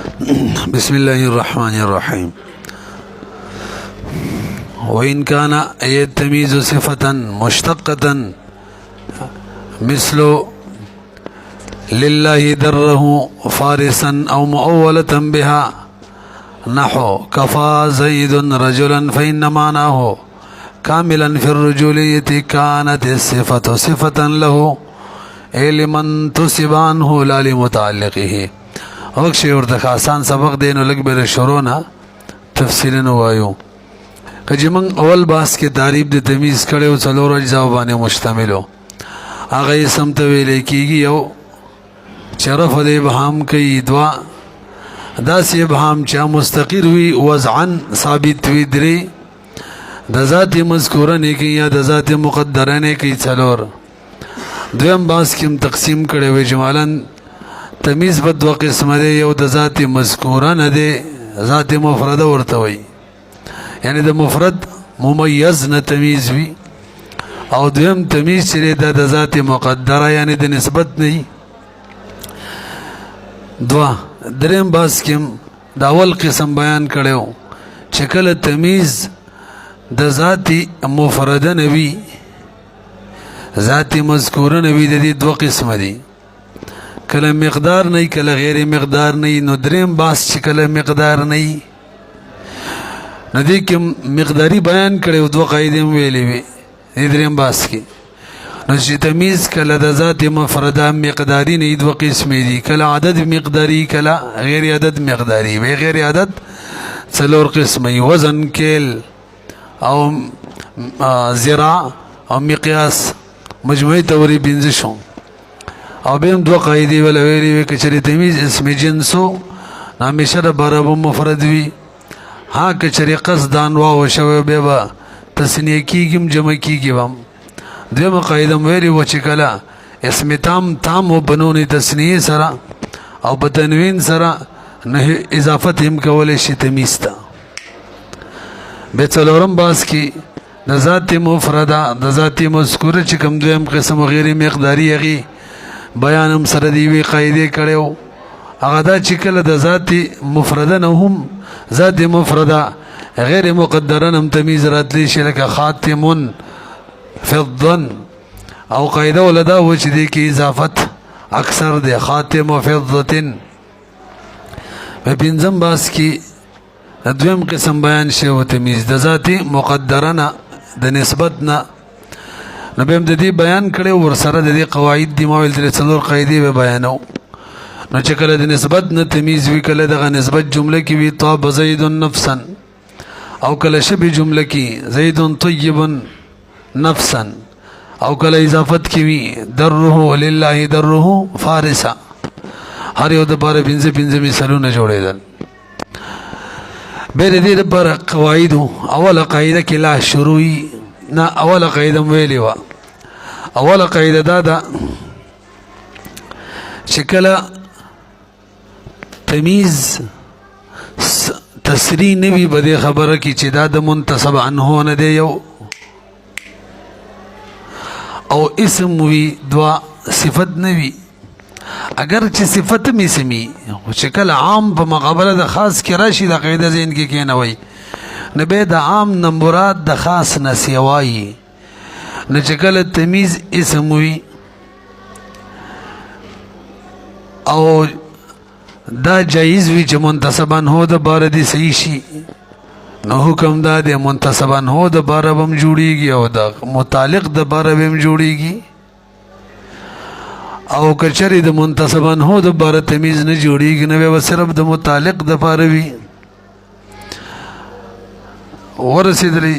بسم الله الرحمن الرحيم. وإن كان التمييز صفة مشتقة مثل لله دره فارسا أو مؤولة بها نحو كفى زيد رجلا فإن معناه كاملا في الرجولية كانت الصفة صفة له لمن تسب عنه لا لمتعلقه. وقشي ورتك آسان سبق دینو لگ بر شرونا تفصیل نوایو کجی من اول باس کے تعریف دے تمیز کڑے و چلور اجزاو بانے مشتملو آغا اسم تویلے کیگی یو چرف دے ابہام کئی دوا دا سی ابہام چا مستقر ہوئی وضعن ثابت ہوئی دری دا ذات مذکورہ نیکی یا دا ذات مقدرہ نیکی چلور دویم باس کم تقسیم کڑے ہوئی جمالاً تمیز په دوه قسمه دی یو د ذات مذکوره نه دی ذات مفرده ورته وي یعنی د مفرد ممیز نه تمیز وي او دویم تمیز چې د ذات مقدره یعنی د نسبت نه دوه دریم باس کې د اول قسم بیان کړو چې کله تمیز د ذات مفرده نه وي ذات مذکوره نه وي د دې دوه قسمه دي کله مقدار نه کله غیر مقدار نه نو دریم باس چې کله مقدار نه نو دې کې مقداری بیان کړي دوه قاعده ویلې وي دریم باس کې نو چې تمیز کله د ذات مفرده مقداری نه دوه قسمې دي کله عدد مقداری کله غیر عدد مقداری وي غیر عدد څلور قسمه وزن کیل او ذراع او مقیاس مجموعي توری بنځ شو او بهم دو قاعده ولا ویری وی کچری تمیز اسم جنسو همیشه د برابر مفرد وی ها کچری قصدان واو شوی به با تسنیه کیګم جمع کیګم دغه قاعده ویری و چې کلا اسم تام و بنون تسنیه سره او بتنوین سره نه اضافت هم کولای شي تمیز ته به څلورم باس کی د ذات مفرده د ذات مذکوره چې کوم دویم قسم غیر مقداری هغه بیانم سره دی وی قاعده کړو هغه دا چې کله د ذات مفرده نه هم ذات مفرده غیر مقدره هم تمیز راتلی شي لکه خاتم فضا او قاعده ولدا و چې دی کې اضافت اکثر دی خاتم فضه په پنځم باس کې دویم قسم بیان شوی تمیز د ذات مقدره نه د نسبت نه نو بهم د دې بیان کړي ور سره د دې قواعد دی مویل تر څلور قاعده به بیانو نو چې کله د نسبت نه تمیز وی کله د نسبت جمله کې وی طاب زید نفسا او کله شبه جمله کې زید طیب نفسا او کله اضافت کې وی دره لله دره فارسا هر یو د بار پنځه مثالونه جوړېدل به دې د بار قواعد اوله قاعده کې لا شروعي نا اوله قاعده ویلی وا اوله قاعده دا چې کله تمیز تسری نوی بده خبره کی چې دا د منتسب عنه نه دی یو او اسم وی دوا صفت نوی اگر چې صفت می سمی چې کله عام په مقابله د خاص کې راشي د قاعده ذهن کې کینوي نبه د عام نمبرات د خاص نسیوایی نه چې کله تمیز اسم وي او دا جایز وي چې منتسبان هو د بار دي صحیح شي نو حکم دا د منتسبان هو د بار بم جوړیږي او د متعلق د بار بم جوړیږي او کچری د منتسبان هو د بار تمیز نه جوړیږي نو به صرف د متعلق د بار وي ورسېدلی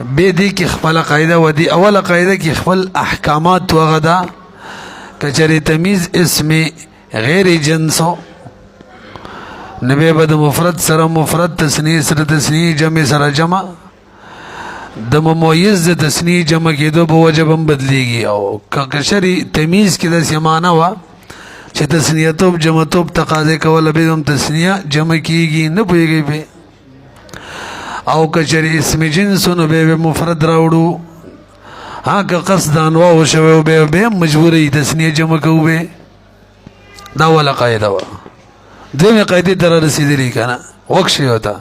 به دې کې خپل قاعده و دي اوله قاعده کې خپل احکامات وغدا کچری تمیز اسم غیر جنسو نبی بد مفرد سره مفرد تسنیه سره تسنیه جمع سره جمع د ممیز د تسنیه جمع کېدو په وجبم بدلیږي او کچری تمیز کې د سمانه وا چې تسنیه توب جمع توب تقاضا کول به هم تسنیه جمع کیږي نه پويږي به او کچری اسم جنس نو به مفرد راوړو ها که قصد انواع شوه به مجبوری تسنیه جمع کوو به دا ولا قاعده وا دویمه قاعده ته رسیدلی کنه وکشي وته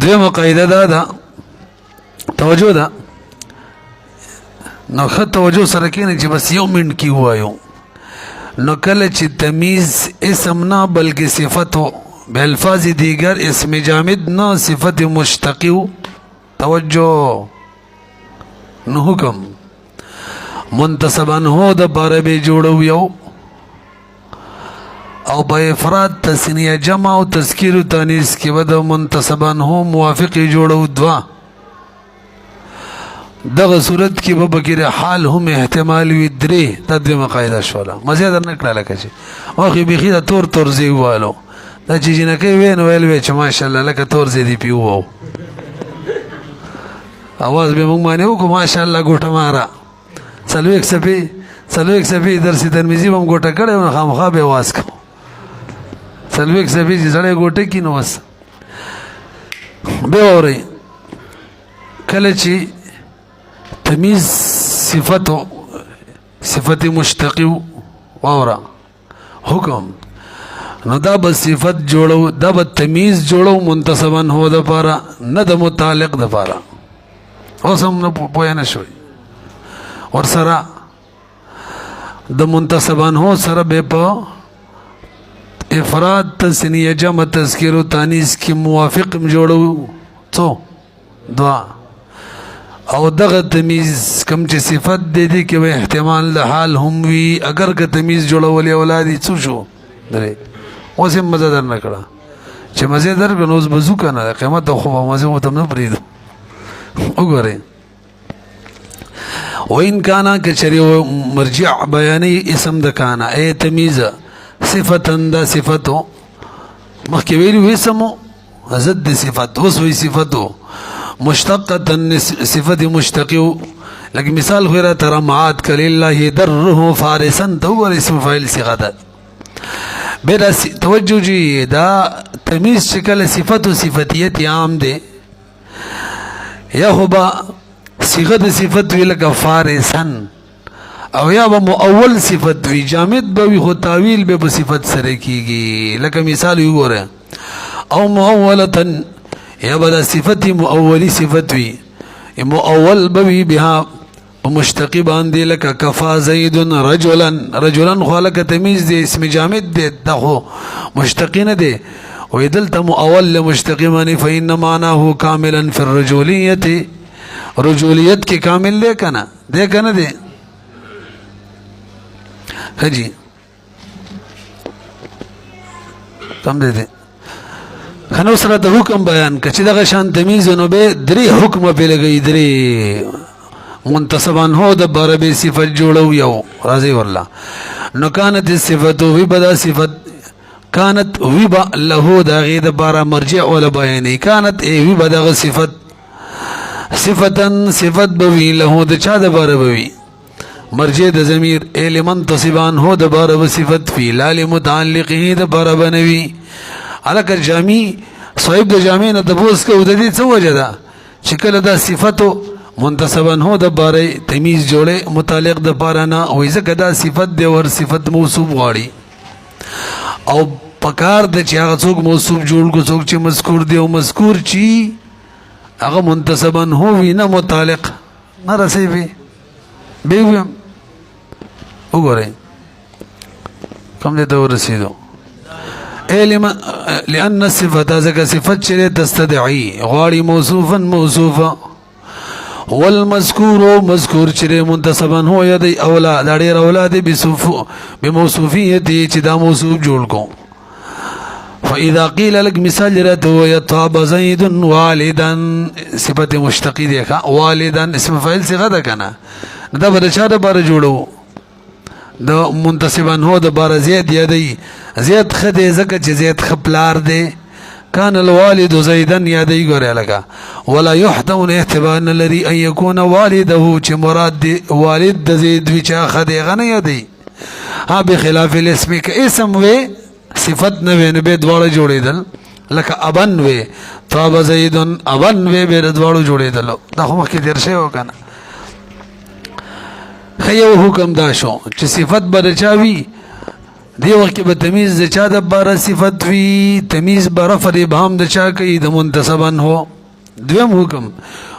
دویمه قاعده دا ده توجه ده نو ښه توجه سره کېنه چې بس یو منټ کې ووایو نو کله چې تمیز اسم نه بلکې صفت و بالفاظ دیگر اسم جامد نه صفت مشتقی توجه نو حکم منتصبان هو د پاره به جوړو یو او په افراد تسنیه جمع او تذکیر و تانیث کې به د منتصبان هو موافق جوړو دوا دغه صورت کې به بکیر حال هم احتمال وي درې تدویمه قاعده شوله مزه در نه کړه لکه چې واخې بیخي د تور تور زی والو دا چې جنکې وین ویل چې ماشاءالله لکه تور زی دی پیو आवाज به مونږ باندې وکړو ماشاءالله ګوټه مارا څلوېک صفي درس ترمذي هم ګوټه کړی نو خامخا به आवाज کو څلوېک صفي چې سړی ګوټه کړي نو بس به اورئ کله چې تمیز صفت مشتقی واورا حکم نو دا به صفت جوړو دا به تمیز جوړو منتصبن هو د پاره نه د متعلق د پاره اوس هم نه پوه نه شوي ورسره د منتصبان هو سره به په افراد تسنیه جمع تذکیر و تانیث کې موافق جوړو څو دوا او دغه تمیز کم چې صفت دې دي کې به احتمال د حال هم وي اگر که تمیز جوړولې اولادي څو شو درې اوس هم مزه در نه کړه چې مزه در کړه اوس بزو کنه قیمت خو مزه وته نه پریدو وګورئ وإن كان كشري مرجع بياني اسم د كان اي تمييز صفة دا صفته مخکې ویلو اسمو زد صفت وسوي صفته مشتقة صفت مشتقي لكن مثال غير ترمعات كلله دره فارسا تو اسم فاعل صيغه بلا توجه جي دا تمييز شكل صفته صفتيت عام دي یا هو صيغه د صفت وی لکه فارسن او یا به مؤول صفت وی جامد به وی خو تعویل به صفت سره کیږي لکه مثال یو ګوره او مؤولتن یا به صفت مؤولی صفت وی مؤول به وی بها مشتقی باندې لکه کفا زید رجلا خو لکه تمیز دی اسم جامد دی دغه مشتقی نه دی ويدلت مؤول لمشتقی معنی فإن معناه كاملا في الرجولية رجولیت کې کامل دی کنه دی کنه دی حجی کم دی خنو سره د حکم بیان کچې دغه شان تمیز نو به درې حکم په لګي درې منتصبان هو د برابر صفت جوړو یو راضي والله نو كانت الصفه وبدا صفت كانت وبا له دا غید بارا مرجع ولا بیان كانت ای وبا دغه صفت صفت بوی له د چا د باره بوی مرجع د ضمیر ایلمن تصبان هو د باره صفت فی لال متعلقه د باره بنوی الک جامی صاحب د جامع نه تبوس کو د دې څه وجه ده چې کله دا صفت منتصبان هو د باره تمیز جوړه متعلق د باره نه وای ځکه دا صفت د ور صفت موصوف غواړي او پکار د چې هغه څوک موصوف جوړ کو څوک چې مذکور دی او مذکور چی هغه منتصبن هو وینا متعلق نه رسیږي به ویم وګورئ کوم دې ته ورسېدو علم لأن الصفة ذکر صفت چې تستدعي غواړي موصوفا والمذكور مذکور چې منتصبن هو یدي اولاد اړیر اولاد بموصوفیته چې دا موصوف جوړ کو فإذا قيل لك مثال رته يطاب زيد والدا صفت مشتقی دیکھا والدا اسم فاعل صيغه ده کنه دا به چا د بار جوړو د منتصبن هو د بار زید یدی زید خدای زکه چې زید خپلار دی كان الوالد زيدا يدي ګوره لکه ولا يحتمل احتمال الذي ان يكون والده چې مراد دی والد د زید وی چا خدای غنه یدی ها بخلاف الاسم ک اسم وی صفت نه به دواړه جوړیدل لکه ابن وی طاب زید ابن وی به دواړه جوړیدل دا خو مخکې درشه وکنه خیو حکم دا شو چې صفت به چاوي دی وخت کې به تمیز د چا د باره صفت وي تمیز به رفع د ابهام د چا کوي د منتصبا هو دویم حکم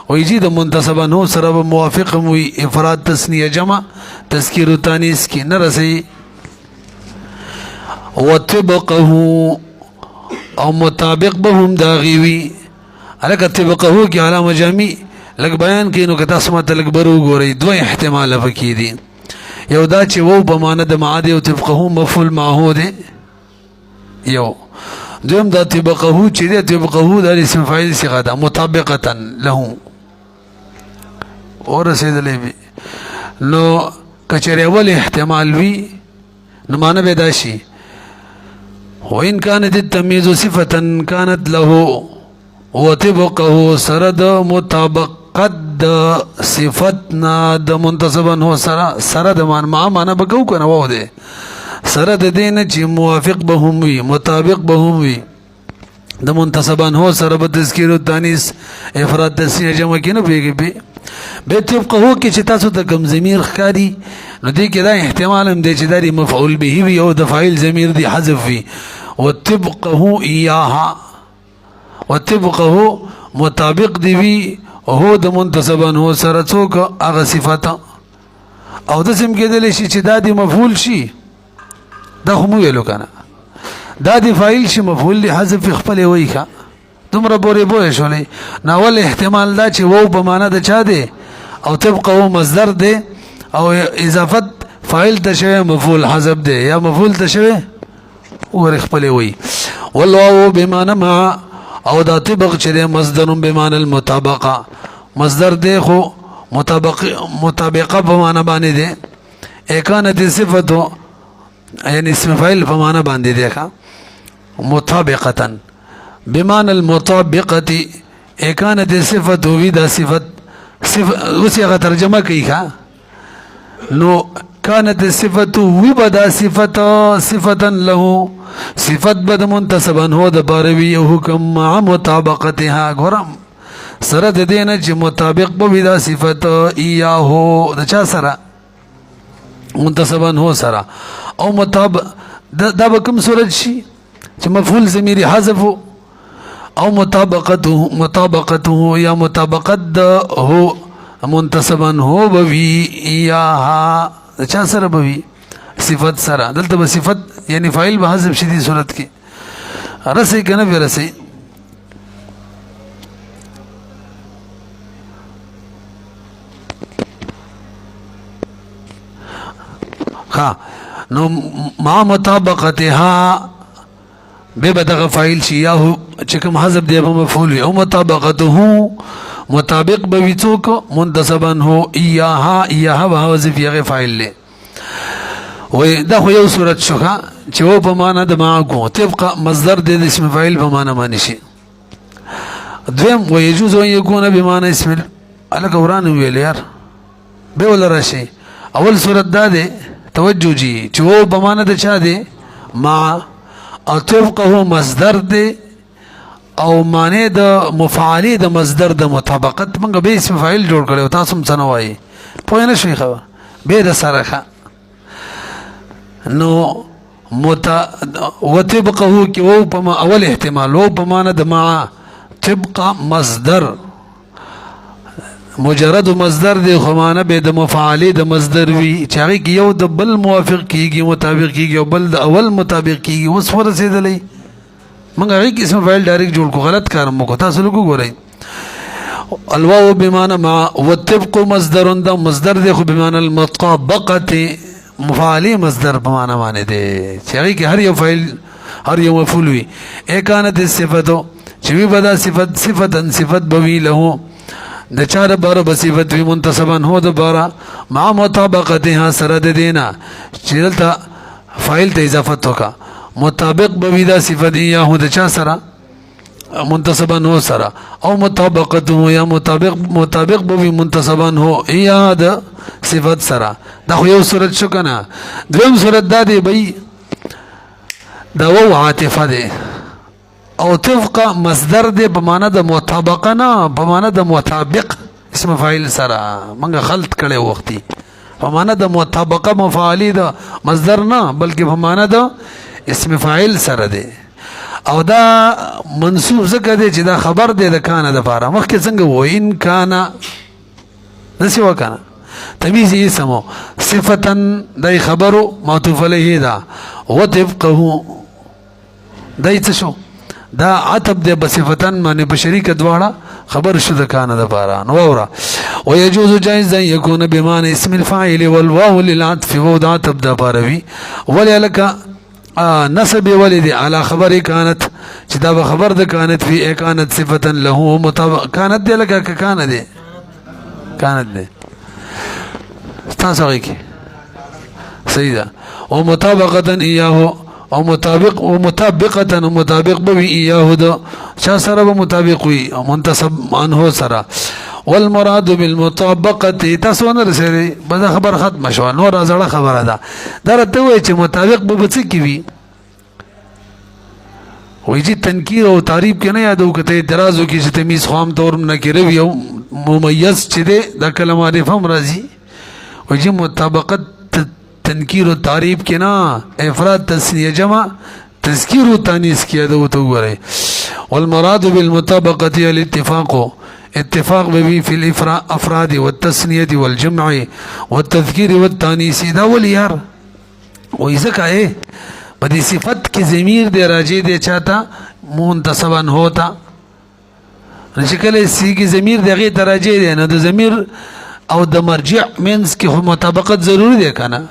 وایي چې د منتصبا هو سره به موافق هم وي افراد تسنیه جمع تذکیر و تانیث کې نه رسوي وطبقه او مطابق به هم داغي وي هلکه طبقه کې علامه جامع لږ بیان کوي نو که تاسو ماته لږ بر وګورئ دوه احتماله پکې دي یو دا چې وو په معنی د معاد او طبقه مفعول معهود یو دویم دا طبقه چې دی طبقه د اسم فاعل صيغه ده مطابقه له اور رسیدلې وي نو کچره ول احتمال وي نو معنی به دا شي وإن كانت التمييز صفة كانت له وطبقه سرد مطابقت صفتنا د منتصبا هو سرد معنا بکو کنه وو ده سرد دین چې موافق به هم وي مطابق به هم وي د منتصبا هو سره به تذکیر او تانیث افراد تسنیه جمع کینو پیږي به طبقه کې چې تاسو ته کم ضمیر ښکاری نو دې کې دا احتمال هم دی چې دا مفعول به وي او د فاعل ضمیر دی حذف وي وطبقه اياها وطبقه مطابق دی وی هو د منتصبا هو سره څوک هغه صفات او د سم کېدل شي چې دا دی مفعول شي دا هم ویلو کنه دا دی فاعل شي مفعول له حذف خپل وی ښه تمره بورې بوې شولې ناول احتمال دا چې وو په معنا د چا دی او طبقه مصدر دی او اضافت فاعل ته شوی مفعول حذف دی یا مفعول ته شوی ور خپل وی والواو بمعنى مع او دا طبق چې مصدر بمعنى المطابقه مصدر دی خو مطابقه په معنا باندې دی اکانت صفته یعنی اسم فاعل په معنا باندې دی ښا مطابقه بمعنى المطابقه اکانت صفته ودا صفت وسیغه ترجمه کوي ښا نو كانت صفته وبدا صفة له صفت بد منتصبا هو د باروي حکم مع مطابقتها غرم سره د دینه چې مطابق به دا صفت ایاهو د چا سره منتصبا هو سره او مطابق دا به کوم صورت شي چې مفعول ضمیر حذف او مطابقته یا مطابقت هو منتصبا هو بوي ایاها چا سره بوي صفت سره دلته به صفت یعنی فاعل به حذف شدي صورت کې رسي کنه به رسي ها نو مع مطابقتها به بدغه فاعل شي یا چې کوم حذف دی په مفعول او مطابقته مطابق به څوک منتصبا هو ایاها به حذف یې فاعل له وې دا خو یو صورت شوخه چې و په معنا د ما کو طبق مصدر د اسم فاعل په معنا باندې شي دویم ويجوز ان يكون بمعنى اسم الک وران ویل یار به ول راشي اول صورت دا ده توجه جی چې و په معنا د چا ده ما او طبقه مصدر ده او معنی د مفعول د مصدر د مطابقت موږ به اسم فاعل جوړ کړو تاسو هم څنګه وایي په نه شي خبر به د سره نو وطبقه کی او په اول احتمال او په معنا د ما طبق مصدر مجرد مصدر دی خو معنا به د مفعول د مصدر وی چې هغه یو د بل موافق کیږي مطابق کیږي او بل د اول مطابق کیږي اوس ورسېدلې موږ هغه اسم فاعل ډایرکټ جوړ کو غلط کار مو کو تاسو لګو ګورئ الواو بمعنى ما والطبق مصدر ده مصدر دی خو بمعنى المطابقه مفعول مصدر په معنا باندې دی چې هغه کې هر یو فاعل هر یو مفعول وي اکانت صفته چې وی بدا صفت بوي له د چار بار بصفت وی منتصبا هو د بار مع مطابقتها سره د دینا چې دلته فاعل ته اضافت وکا مطابق بوي دا صفت یا هو د چا سره منتصبا هو سره او مطابقته یا مطابق بوي منتصبا هو یا د صفت سره دا خو یو صورت شو کنه دویم صورت دا دی بای دا و عاطفه دی او طبق مصدر دی په معنا د مطابقه نه په معنا د مطابق اسم فاعل سره منګه خلط کړي وختي په معنا د مطابقه مفعولی د مصدر نه بلکې په معنا د اسم فاعل سره دی او دا منصوب ځکه دی چې دا خبر دی د کان د پاره مخکې څنګه و ان کان نسی وکانه تمیز اسمو صفتن دای خبرو معطوف علیه دا وطبقه دای څه شو دا عتب دی بصفتن باندې په شریک دواړه خبر شو د کان د پاره نو اورا ويجوز جائز ان يكون بمعنى اسم الفاعل والواو للعطف ووضع عتب د پاره وی ولک نسب ولد على خبر كانت چې دا خبر د كانت في كانت صفه له مطابق كانت دی لکه کان دی كانت دی تاسو کې صحیح ده او مطابقه اياه او مطابقه مطابق به اياه ده چا سره به مطابق وي منتسب عنه سره والمراد بالمطابقه تاسو نه رسېږي بل خبر ختم شو نو راځه خبره ده درته وای چې مطابق به څه کی وي وای چې تنکیر او تعریف کې نه یادو کته اعتراض وکي چې تمیز خام طور نه کې روي او ممیز چې ده د کلمه رفم راځي وای چې مطابقت تنکیر او تعریف کې نه افراد تسنیه جمع تذکیر او تانیث کې یادو ته وره والمراد بالمطابقه الاتفاق اتفاق به في الافراد والتسنيه والجمع والتذكير والتانيث دا ول یار وای زکه په دې صفت کې ضمیر دی راځي دی چاته منتسبن ہوتا نشکله سی کې ضمیر دغه درجه دی نه د ضمیر او د مرجع مینس کې هم مطابقت ضروری دی کنه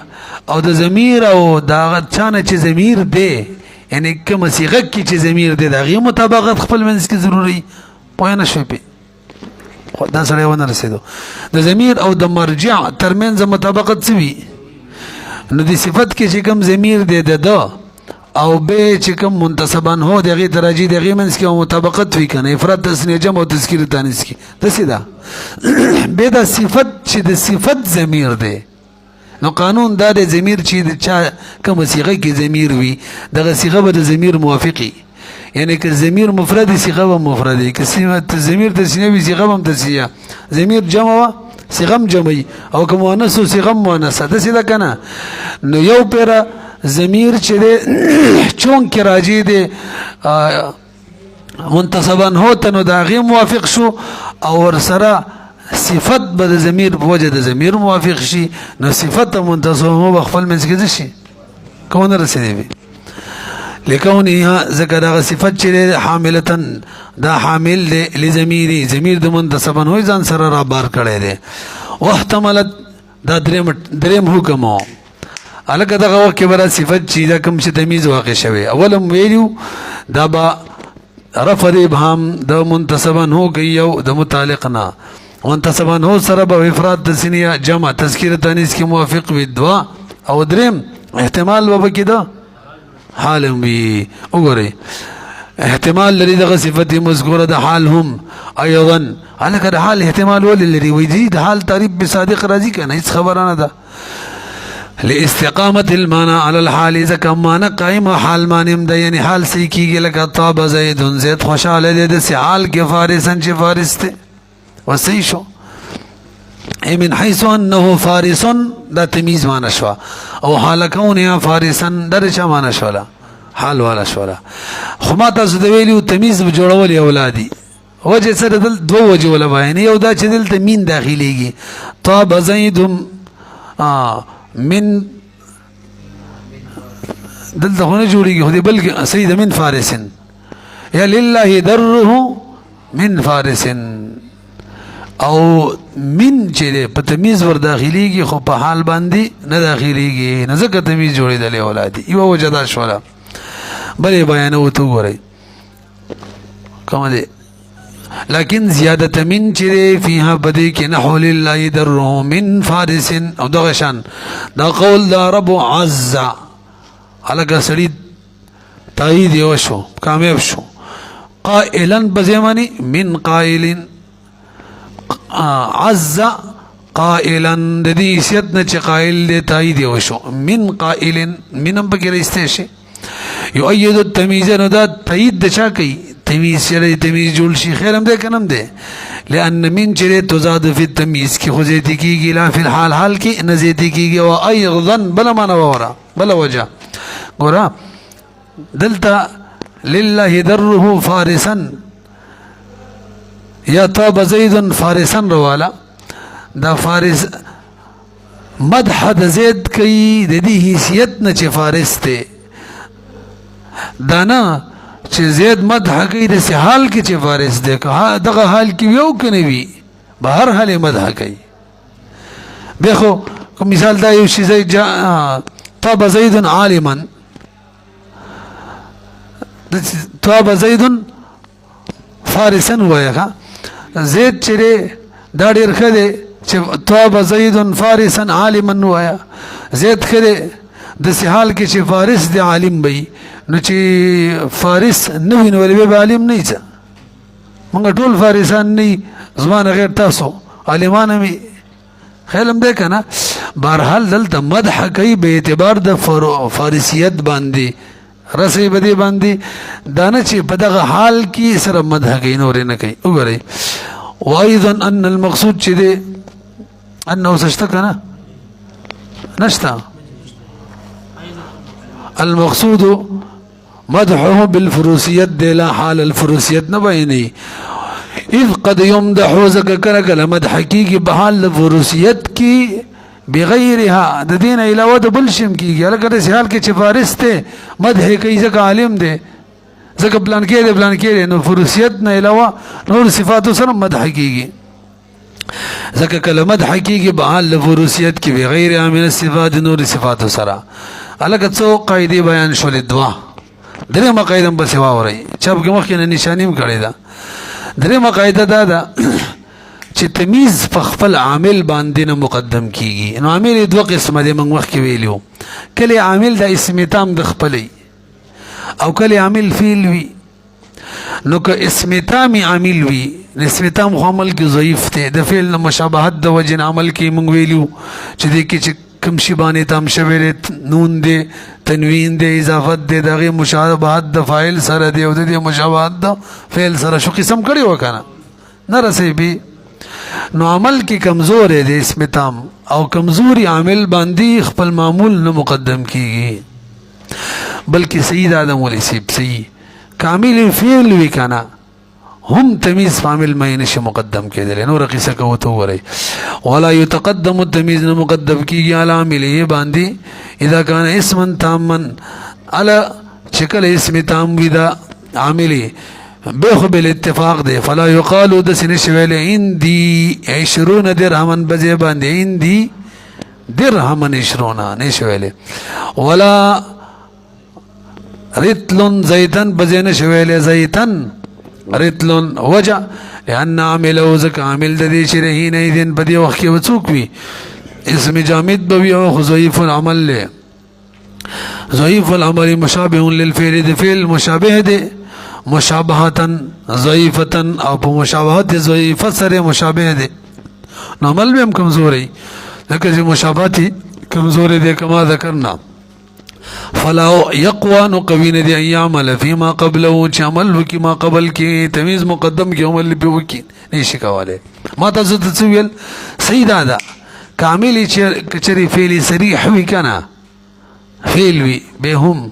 او د ضمیر او دا چانه چې ضمیر دی یعنی کوم صيغه کې چې ضمیر دی دغه مطابقت خپل مینس کې ضروری پوهه نشي په دا سره ونه رسیدو د ضمیر او د مرجع ترمنځ مطابقت سوي نو د صفت کې چې کوم ضمیر دی د او به چې کوم منتسبان هو دغه درجه دغه منځ کې مطابقت وی کنه افراد تسنیه جمع او تذکیر تانیث کې د سیدا به د صفت چې د صفت ضمیر دی نو قانون دا د ضمیر چې چا کوم صيغه کې ضمیر وي دغه صيغه به د ضمیر موافقي یعنی که ضمیر مفرد صيغه و مفردی که ضمیر تسنیه وي صيغه هم تسنیه ضمیر جمع صيغه جمعي او که مؤنث صيغه مؤنثه د سیدا کنه نو یو پیرا ضمیر چې چون کې راځي دی منتسبن هوته نو دا غي موافق شو او ور سره صفت به د ضمیر په وجه د ضمیر موافق شي نو صفت منتسب مو بخفل منځ کې شي کوم رسېږي وي لکونها ذکر صفت چې حاملتن دا حامل دی لضمیر ضمیر د منتسبن هو ځان سره را بار کړي دی واحتملت دا دریم حکم الکه دغه وخت کې بر صفت چې دا کوم چې تمیز واقع شوی اولم ویلو دا با رفع ابهام د منتسبن هو کوي او د متعلقنا منتسبن هو سره به افراد تسنیه جمع تذکیر تانیث کې موافق وي دوا او دریم احتمال به کې دا حال وي وګورئ احتمال لري دغه صفت مذکوره د حال هم ايضا الکه د حال احتمال ول لري وي د حال تعریف بصادق راځي کنه هیڅ خبره نه ده لاستقامت المعنى على الحال اذا كان قائم حال مانم ده یعنی حال صحیح کیږي لکه طاب زید زید خوشاله ده د حال کې فارسن چې فارس ته وصحیح شو ای من حيث انه فارس دا تمیز معنی شو او حال کونه فارسن درچا معنی شو حال والا شو خو ما تاسو د ویلو تمیز جوړول اولادي وجه سره دل دوه وجه ولا بیان یو دا چې دلته مين داخليږي طاب زید من دلته هونه جوړیږي هدي بلکې سید من فارس یا لله دره من فارس او من چې په تمیز ور داخليږي خو په حال باندې نه داخليږي نه ځکه تمیز جوړېدل اولادي یو وجه دا شولا بلې بیان وته غوري کوم دي لكن زيادة من چره فيها بدي کې نحو لله دره من فارس او دغه شان دا قول دا رب عز الګ سړي تایید یو شو کامیاب شو قائلا بزماني من قائل عز قائلا د دې حیثیت نه چې قائل دی تایید یو شو من قائل منم بګر استشه يؤيد التمييز نو دا تایید د چا کوي تمیز شری تمیز جوړ شي خیر هم ده کنم ده لأن من چې تزاد فی التمیز کې خو زیاتی کیږي لا فی الحال حال کې نه زیاتی کیږي او ایضا بل معنا وره بل وجه ګوره دلته لله دره فارسا یا طاب زید فارسا روالا دا فارس مدح د زید کوي د دې حیثیت نه چې فارس ته دانا چې زید مدح کوي د سه حال کې چې فارس دی که دغه حال کې یو کني وي به هر حال مدح کوي دیکھو مثال دا یو شی زید طاب زید عالما طاب زید فارسا وایغه زید چې دا ډیر ښه دی چې طاب زید فارسا عالما وایا زید ښه دی د سه حال کې چې فارس دی عالم وي نو چې فارس نه وي نو ولې به عالم نه ځه موږ ټول فارسان نه زمانه غیر تاسو عالمان می خیالم ده کنه بهرحال دلته مدح کوي به اعتبار د فارسیت باندې رسې بدی باندې دانه چې په دغه حال کې سره مدح کوي نور نه کوي وګورئ وايضا ان المقصود چې دی انه سشته کنه نشته المقصود مدحه بالفروسية دي لا حال الفروسية نبيني إذ قد يمدحو زكا كلا مدح كيكي بحال الفروسية كي بغيرها دين إلى ود بلشم كيكي على كده سهال كي چفارسته مدح كي زكا عالم دي زكا بلان كيري بلان كيري نو فروسيتنا إلى نور صفاتو سنم مدح كيكي زكا كلا مدح كيكي بحال الفروسية كي بغيرها من الصفات نور صفاتو سرا الګ څو قاعده بیان شولې دوا درې مقاعده په سوا وري چپ کې مخکې نشانیم کړی دا درې مقاعده دا چې تمیز په خپل عامل باندې نه مقدم کیږي نو عامل دوه قسمه دي موږ مخکې ویلو کله عامل د اسم تام د خپلې او کله عامل فعل وي نو که اسم تام عامل وي اسم تام خو عمل کې ضعیف دی د فعل نه مشابهت د وجه عمل کې موږ ویلو چې د کې کم شی باندې تام شویل نون دی تنوین دی اضافت دی دغه مشابهت د فاعل سره دی او د مشابهت د فعل سره شو قسم کړي وکنه نه رسې بي نو عمل کې کمزور دی اسم تام او کمزوري عامل باندې خپل معمول نه مقدم کیږي بلکې سید آدم علیه السلام صحیح کامل فعل وی کنه هم تمیز فامل میں نش مقدم کے دلے نور قصہ کو تو ورے ولا يتقدم التمييز مقدم کی على عامله باندی اذا كان اسما تاما على شکل اسم تام ودا عامله بخ بالاتفاق دے فلا يقال دسن شویل عندي 20 درهما بجے باندی عندي درهما 20 نشویل ولا رتل زيتن بجے شویل زيتن رتلون وجع لأن عامله زك عامل ددي شرهين إذن بدي وخي وتسوكوي اسم جامد بوي أو ضعيف العمل له ضعيف العمل مشابه للفعل ده فعل مشابه ده مشابهة ضعيفة أو مشابهة ضعيفة سر مشابه ده عمل بهم كمزوري لكن مشابهة كمزوري ده كما ذكرنا فلا يقوى نقوين دي ان يعمل فيما قبله چې عمل وکي ما قبل کې تمیز مقدم کې عمل به وکي نشي کولای ما تاسو ته ویل سیدا دا کامل چې کچري فعل صریح وی کنه فعل وی به هم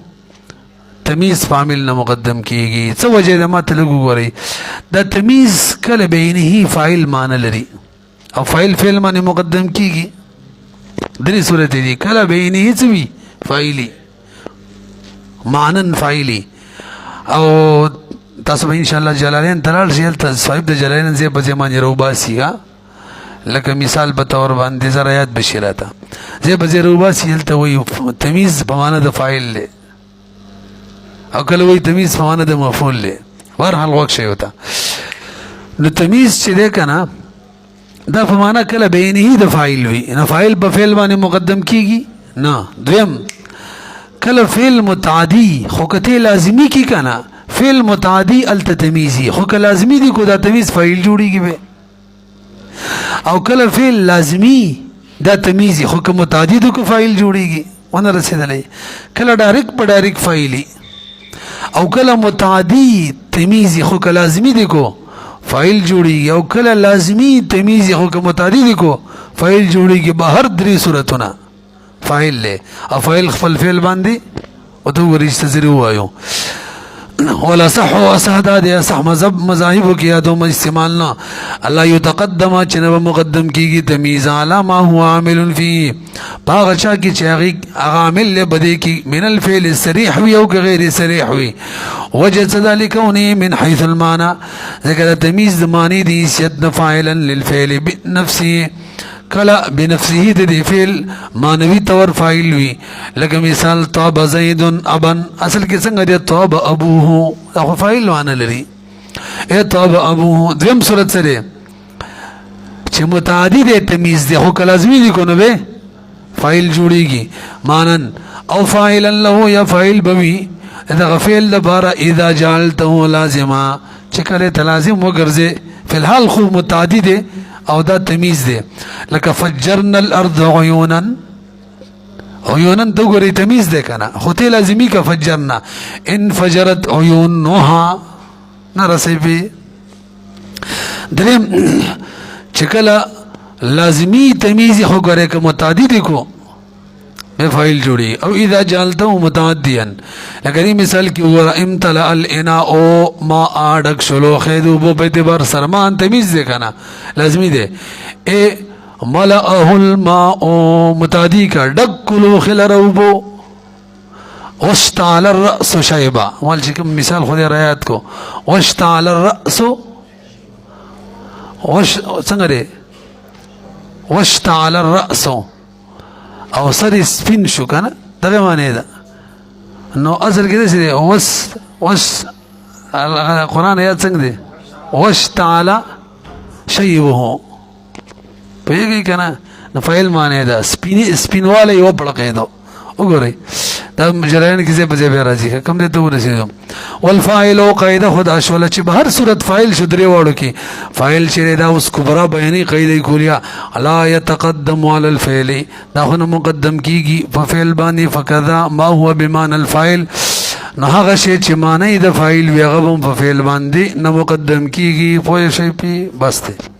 تمیز فاعل نه مقدم کیږي څه وجه ده ما ته لګوري دا تمیز کله بینه فاعل معنی لري او فاعل فعل معنی مقدم کیږي درې صورت دي کله بینه څه وی فاعلی معنن فاعلی او تاسو به ان شاء الله جلالین تلال شیل ته صاحب د جلالین زی په زمانه روباسیغا لکه مثال په تور باندې زرایات بشیراته زی په زی روباسی ته وی تمیز په معنی د فاعل له او کله وی تمیز په معنی د مفعول له ور حال وخت شی وتا نو تمیز چې ده کنه دا په معنی کله بینه د فاعل وی نه فاعل په فعل باندې مقدم کیږي نه دویم کله فعل متعدی خو کته لازمی کی کنه فعل متعدی التتمیزی خو که لازمی دی کو دا تمیز فاعل جوړیږي به او کله فعل لازمی دا تمیزی خو که متعدی دی کو فاعل جوړیږي ونه رسیدلې کله ډایرک په ډایرک فاعلی او کله متعدی تمیزی خو که لازمی دی کو فاعل جوړیږي او کله لازمی تمیز خو که متعدی کو فاعل جوړیږي بهر درې صورتونه فاعل له او فاعل خپل فعل باندې او ته ورېسته زری وایو ولا صح وصح دا صح مذاهب کې یادو استعمال نه الله یتقدم چې نو مقدم کیږي تمیز علی ما هو عامل فی باغ چا کی چې هغه عامل له بده کی من الفعل الصریح وی او غیر صریح وی وجه ذلك كونه من حيث المعنى ذکر تمیز معنی دی سید فاعلا للفعل بنفسه کلا بنفسه د فعل مانوی طور فاعل وی لکه مثال طاب زید ابن اصل کې څنګه دی طاب ابوه دا فاعل معنی لري اے طاب ابوه دیم صورت سره چې متعدی د تمیز دی خو لازمی دی کو نه به فاعل جوړیږي مانن او فاعلا له یا فاعل بوي دا فعل لپاره اذا جعلته لازما چې کله تلازم وګرځي فی الحال خو متعدی دی او دا تمیز دی لکه فجرنا الارض عیونا عیونا تو ګورې تمیز دی کنه خو ته لازمی کا فجرنا انفجرت عیونها نرسی به دریم چې کله لازمی تمیز خو ګورې که متعدی کو فاعل جوړي او اذا جعلته متعديا لکه مثال کې ور امتلأ الاناء او ما اډک شلو خیدو په اعتبار سرمان تمیز ده کنه لازمی ده اے ملأه الماء متعدی کا ډکلو خلروبو واشتعل الراس شيبا مال چې کوم مثال خو دې رايات کو واشتعل الراس څنګه ده واشتعل الراس او سر سپین شو کنه دغه معنی ده نو اصل کې څه وس قرآن یاد څنګه دی وش تعالی شیبه پیږي کنه نو فعل معنی ده سپینواله یو پړقېدو وګورئ دا جریان کې څه په ځای راځي کوم دې ته ورسېدو والفاعل قاعده خدا شول چې به هر صورت فاعل شو درې واړو کې فاعل چې دا اوس کبرا بیانې قاعده کولیا لا يتقدم على الفعل دا هو مقدم کیږي په فعل باندې فکذا ما هو بمعنى الفاعل نو هغه شی چې معنی د فاعل وي هغه په فعل باندې نه مقدم کیږي پوه شئ پی بس ته